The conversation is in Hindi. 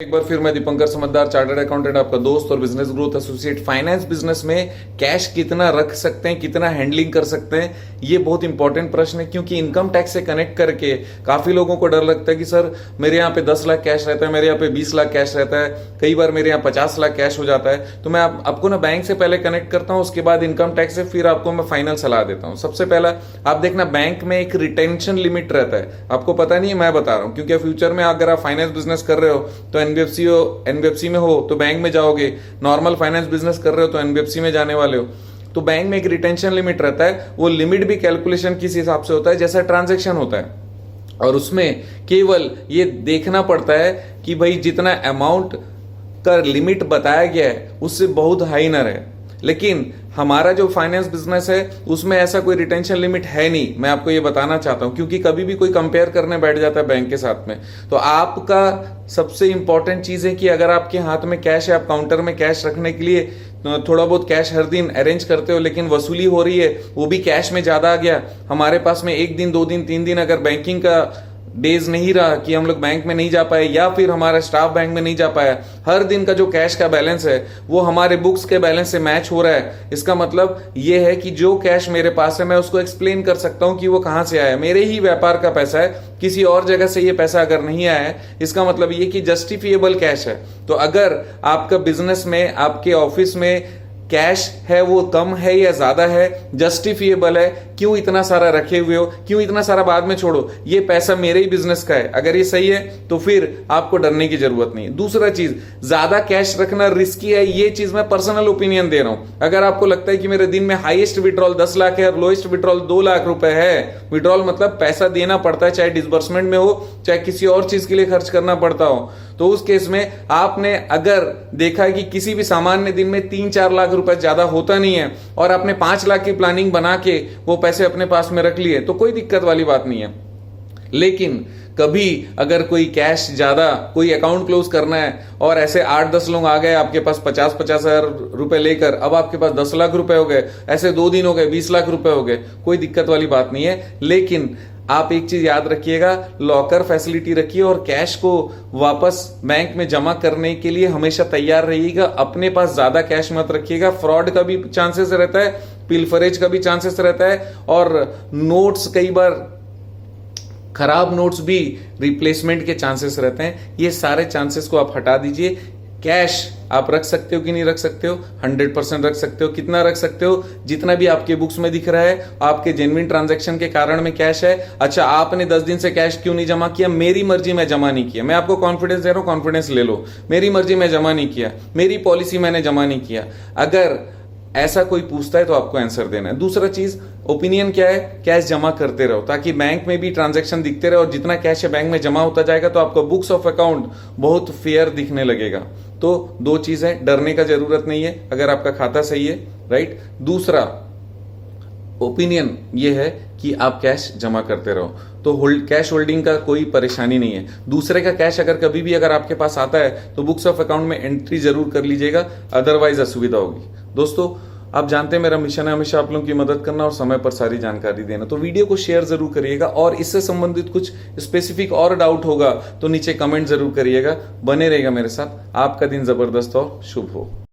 एक बार फिर मैं दीपंकर समझदार, चार्टर्ड अकाउंटेंट, आपका दोस्त और business growth associate. Finance business में कैश कितना रख सकते हैं, कितना हैंडलिंग कर सकते हैं, ये बहुत इंपॉर्टेंट प्रश्न है। क्योंकि इनकम टैक्स से कनेक्ट करके काफी लोगों को डर लगता है कि सर मेरे यहाँ पे 10 लाख कैश रहता है, मेरे यहाँ पे 20 लाख कैश रहता है, कई बार मेरे यहाँ 50 लाख कैश हो जाता है। तो मैं आपको ना बैंक से पहले कनेक्ट करता हूँ, उसके बाद इनकम टैक्स से, फिर आपको मैं फाइनल सलाह देता हूँ। सबसे पहला आप देखना, बैंक में एक रिटेंशन लिमिट रहता है, आपको पता नहीं है, मैं बता रहा हूँ। क्योंकि फ्यूचर में अगर आप फाइनेंस बिजनेस कर रहे हो तो एनबीएफसी में हो तो बैंक में जाओगे, नॉर्मल फाइनेंस बिजनेस कर रहे हो तो एनबीएफसी में जाने वाले हो। तो बैंक में एक रिटेंशन लिमिट रहता है, वो लिमिट भी कैलकुलेशन किस हिसाब से होता है, जैसा ट्रांजैक्शन होता है। और उसमें केवल ये देखना पड़ता है कि भाई जितना अमाउंट का लिमिट बताया गया है उससे बहुत हाई ना रहे। लेकिन हमारा जो फाइनेंस बिजनेस है उसमें ऐसा कोई रिटेंशन लिमिट है नहीं, मैं आपको ये बताना चाहता हूं। क्योंकि कभी भी कोई कंपेयर करने बैठ जाता है बैंक के साथ में, तो आपका सबसे इंपॉर्टेंट चीज है कि अगर आपके हाथ में कैश है, आप काउंटर में कैश रखने के लिए थोड़ा बहुत कैश हर दिन अरेंज करते हो, लेकिन वसूली हो रही है वो भी कैश में ज्यादा आ गया, हमारे पास में 1 दिन 2 दिन 3 दिन अगर बैंकिंग का डेज नहीं रहा कि हम लोग बैंक में नहीं जा पाए, या फिर हमारा स्टाफ बैंक में नहीं जा पाया, हर दिन का जो कैश का बैलेंस है वो हमारे बुक्स के बैलेंस से मैच हो रहा है, इसका मतलब ये है कि जो कैश मेरे पास है मैं उसको एक्सप्लेन कर सकता हूं कि वो कहां से आया, मेरे ही व्यापार का पैसा है, किसी और जगह से ये पैसा अगर नहीं आया है, इसका मतलब ये कि जस्टिफिएबल कैश है। तो अगर आपका बिजनेस में, आपके ऑफिस में कैश है वो कम है या ज्यादा है, जस्टिफिएबल है, क्यों इतना सारा रखे हुए हो, क्यों इतना सारा बाद में छोड़ो, ये पैसा मेरे ही बिजनेस का है, अगर ये सही है तो फिर आपको डरने की जरूरत नहीं है। दूसरा चीज, ज्यादा कैश रखना रिस्की है, ये चीज मैं पर्सनल ओपिनियन दे रहा हूं। अगर आपको लगता है कि मेरे दिन में हाईएस्ट विड्रॉल 10 लाख है और लोएस्ट विड्रॉल 2 लाख रुपए है, विड्रॉल मतलब पैसा देना पड़ता है, चाहे डिसबर्समेंट में हो चाहे किसी और चीज के लिए खर्च करना पड़ता हो, तो उस केस में आपने अगर देखा है कि किसी भी सामान्य दिन में 3-4 लाख रुपए ज्यादा होता नहीं है और आपने 5 लाख की प्लानिंग बना के वो पैसे अपने पास में रख लिए, तो कोई दिक्कत वाली बात नहीं है। लेकिन कभी अगर कोई कैश ज्यादा, कोई अकाउंट क्लोज करना है और ऐसे 8-10 लोग आ गए आपके पास 50-50 हजार रुपए लेकर, अब आपके पास 10 लाख रुपए हो गए, ऐसे 2 दिन हो गए 20 लाख रुपए हो गए, कोई दिक्कत वाली बात नहीं है। लेकिन आप एक चीज याद रखिएगा, लॉकर फैसिलिटी रखिए और कैश को वापस बैंक में जमा करने के लिए हमेशा तैयार रहिएगा। अपने पास ज्यादा कैश मत रखिएगा, फ्रॉड का भी चांसेस रहता है, पिलफरेज का भी चांसेस रहता है, और नोट्स कई बार खराब नोट्स भी रिप्लेसमेंट के चांसेस रहते हैं। ये सारे चांसेस को आप हटा दीजिए। कैश आप रख सकते हो कि नहीं रख सकते हो? 100% रख सकते हो। कितना रख सकते हो? जितना भी आपके बुक्स में दिख रहा है, आपके जेन्युइन ट्रांजैक्शन के कारण में कैश है। अच्छा, आपने 10 दिन से कैश क्यों नहीं जमा किया? मेरी मर्जी में जमा नहीं किया, मैं आपको कॉन्फिडेंस दे रहा हूं, कॉन्फिडेंस ले लो। मेरी मर्जी में जमा नहीं किया, मेरी पॉलिसी मैंने जमा नहीं किया। अगर ऐसा कोई पूछता है तो आपको आंसर देना है। दूसरा चीज, ओपिनियन क्या है? कैश जमा करते रहो ताकि बैंक में भी ट्रांजैक्शन दिखते रहे, और जितना कैश है बैंक में जमा होता जाएगा तो आपका बुक्स ऑफ अकाउंट बहुत फेयर दिखने लगेगा। तो 2 चीज है, डरने का जरूरत नहीं है अगर आपका खाता सही है, राइट। दूसरा ओपिनियन ये है कि आप कैश जमा करते रहो, तो कैश होल्डिंग का कोई परेशानी नहीं है। दूसरे का कैश अगर कभी भी अगर आपके पास आता है तो बुक्स ऑफ अकाउंट में एंट्री जरूर कर लीजिएगा, अदरवाइज असुविधा होगी। दोस्तों, आप जानते हैं मेरा मिशन है हमेशा आप लोगों की मदद करना और समय पर सारी जानकारी देना, तो वीडियो को शेयर जरूर करिएगा। और इससे संबंधित कुछ स्पेसिफिक और डाउट होगा तो नीचे कमेंट जरूर करिएगा। बने रहेगा मेरे साथ। आपका दिन जबरदस्त और शुभ हो।